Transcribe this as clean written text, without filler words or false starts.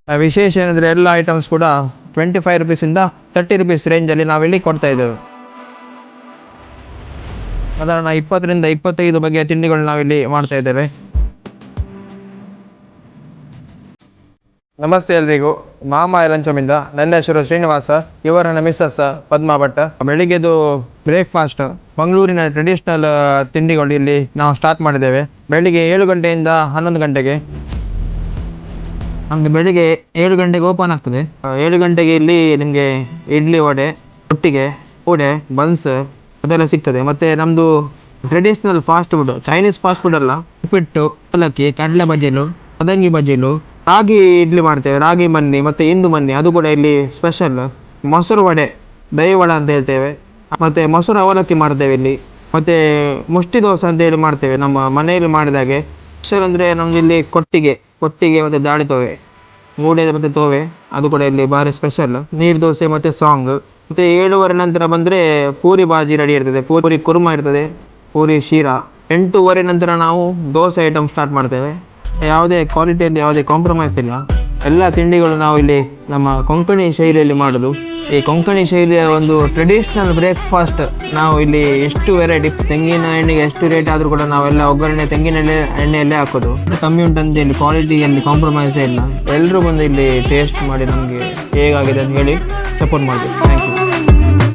ವಿಶೇಷ ಏನಂದರೆ ಎಲ್ಲ ಐಟಮ್ಸ್ ಕೂಡ 25 ರುಪೀಸಿಂದ 30 ರುಪೀಸ್ ರೇಂಜಲ್ಲಿ ನಾವಿಲ್ಲಿ ಕೊಡ್ತಾ ಇದ್ದೇವೆ. ಸಾಧಾರಣ 20 ರಿಂದ 25 ಬಗೆಯ ತಿಂಡಿಗಳು ನಾವಿಲ್ಲಿ ಮಾಡ್ತಾ ಇದ್ದೇವೆ. ನಮಸ್ತೆ ಎಲ್ರಿಗೂ, ಮಾಮ ಲಂಚಮಿಂದ. ನನ್ನ ಹೆಸರು ಶ್ರೀನಿವಾಸ, ಇವರ ನನ್ನ ಮಿಸ್ಸಸ್ ಪದ್ಮಾ ಭಟ್. ಬೆಳಿಗ್ಗೆದು ಬ್ರೇಕ್ಫಾಸ್ಟ್ ಮಂಗಳೂರಿನ ಟ್ರೆಡಿಷ್ನಲ್ ತಿಂಡಿಗಳು ಇಲ್ಲಿ ನಾವು ಸ್ಟಾರ್ಟ್ ಮಾಡಿದ್ದೇವೆ. ಬೆಳಿಗ್ಗೆ 7 ಗಂಟೆಯಿಂದ 11 ಗಂಟೆಗೆ ನಮಗೆ ಬೆಳಿಗ್ಗೆ 7 ಗಂಟೆಗೆ ಓಪನ್ ಆಗ್ತದೆ. 7 ಗಂಟೆಗೆ ಇಲ್ಲಿ ನಿಮಗೆ ಇಡ್ಲಿ ವಡೆ, ಒಟ್ಟಿಗೆ ವಡೆ, ಬನ್ಸ್ ಅದೆಲ್ಲ ಸಿಗ್ತದೆ. ಮತ್ತು ನಮ್ಮದು traditional fast food, Chinese fast food ಅಲ್ಲ. ಉಪ್ಪಿಟ್ಟು, ಅವಲಕ್ಕಿ, ಕಡಲೆ ಬಜ್ಜಿಲು, ಪದಂಗಿ ಬಜ್ಜಿಲು, ರಾಗಿ ಇಡ್ಲಿ ಮಾಡ್ತೇವೆ, ರಾಗಿ ಮನ್ನಿ ಮತ್ತು ಇಂದು ಮನ್ನಿ, ಅದು ಕೂಡ ಇಲ್ಲಿ ಸ್ಪೆಷಲ್. ಮೊಸರು ವಡೆ, ದಹಿ ವಡೆ ಅಂತ ಹೇಳ್ತೇವೆ. ಮತ್ತು ಮೊಸರು ಅವಲಕ್ಕಿ ಮಾಡ್ತೇವೆ ಇಲ್ಲಿ. ಮತ್ತು ಮುಷ್ಟಿ ದೋಸೆ ಅಂತೇಳಿ ಮಾಡ್ತೇವೆ ನಮ್ಮ ಮನೆಯಲ್ಲಿ ಮಾಡಿದಾಗೆ. ಸ್ಪೆಷಲ್ ಅಂದರೆ ನಮ್ದು ಇಲ್ಲಿ ಕೊಟ್ಟಿಗೆ ಮತ್ತು ದಾಳಿ ತೋವೆ, ಮೂಡೆ ಮತ್ತು ತೋವೆ, ಅದು ಕೂಡ ಇಲ್ಲಿ ಭಾರಿ ಸ್ಪೆಷಲ್. ನೀರು ದೋಸೆ ಮತ್ತು ಸಾಂಗ್. ಮತ್ತು 7:15 ನಂತರ ಬಂದರೆ ಪೂರಿ ಬಾಜಿ ರೆಡಿ ಇರ್ತದೆ, ಪೂರಿ ಕುರ್ಮಾ ಇರ್ತದೆ, ಪೂರಿ ಶೀರಾ. 8:15 ನಂತರ ನಾವು ದೋಸೆ ಐಟಮ್ ಸ್ಟಾರ್ಟ್ ಮಾಡ್ತೇವೆ. ಯಾವುದೇ ಕ್ವಾಲಿಟಿಯಲ್ಲಿ ಯಾವುದೇ ಕಾಂಪ್ರಮೈಸ್ ಇಲ್ಲ. ಎಲ್ಲ ತಿಂಡಿಗಳು ನಾವು ಇಲ್ಲಿ ನಮ್ಮ ಕೊಂಕಣಿ ಶೈಲಿಯಲ್ಲಿ ಮಾಡೋದು. ಈ ಕೊಂಕಣಿ ಶೈಲಿಯ ಒಂದು ಟ್ರೆಡಿಷ್ನಲ್ ಬ್ರೇಕ್ಫಾಸ್ಟ್ ನಾವು ಇಲ್ಲಿ ಎಷ್ಟು ವೆರೈಟಿ. ತೆಂಗಿನ ಎಣ್ಣೆಗೆ ಎಷ್ಟು ರೇಟ್ ಆದರೂ ಕೂಡ ನಾವೆಲ್ಲ ಒಗ್ಗರಣೆ ತೆಂಗಿನ ಎಣ್ಣೆಯಲ್ಲೇ ಹಾಕೋದು. ಕಮ್ಮಿ ಉಂಟಂತ ಇಲ್ಲಿ ಕ್ವಾಲಿಟಿಯಲ್ಲಿ ಕಾಂಪ್ರಮೈಸೇ ಇಲ್ಲ. ಎಲ್ಲರೂ ಬಂದು ಇಲ್ಲಿ ಟೇಸ್ಟ್ ಮಾಡಿ ನಮಗೆ ಹೇಗಾಗಿದೆ ಅಂತ ಹೇಳಿ ಸಪೋರ್ಟ್ ಮಾಡ್ತೀವಿ. Thank you.